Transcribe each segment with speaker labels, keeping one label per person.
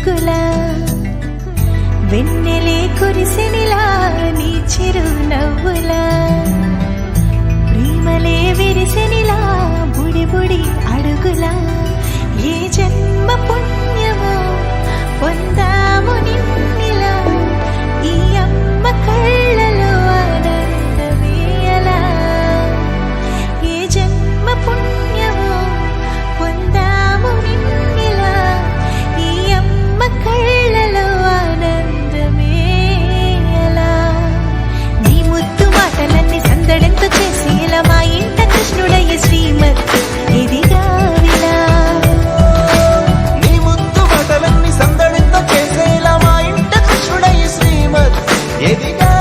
Speaker 1: చినుకులా వెన్నెలే కురిసెనిలా నీ చిరు నవ్వులా ప్రేమలే విరిసెనిలా బుడి బుడి అడుగులా ఏ జన్మ పుణ్యమో పొందాము నిన్నిలా ఈ అమ్మ కళ్ళలో ఆనందమే అలా ఏ జన్మ పుణ్యమో పొందాము నిన్నిలా ఈ అమ్మ కళ్ళలో ఆనందమే అలా నీ ముద్దు మాటలన్నీ సందడెంతో చేసి ఇలా మా ఇంట కృష్ణుడయ్య శ్రీమతి ఇదిగా విలా
Speaker 2: నీ ముద్దు మాటలన్నీ సందడెంతో చేసేలా మా ఇంట కృష్ణుడయ్య శ్రీమతి ఎదిగా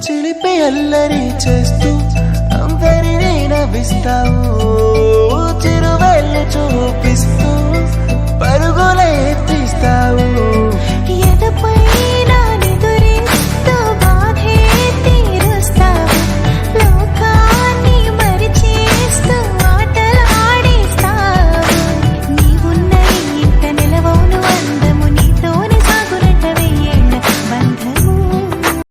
Speaker 2: చిలిపి అల్లరి చేస్తూ అందరినీ నవ్విస్తావు చిరువెల్లు చూపిస్తూ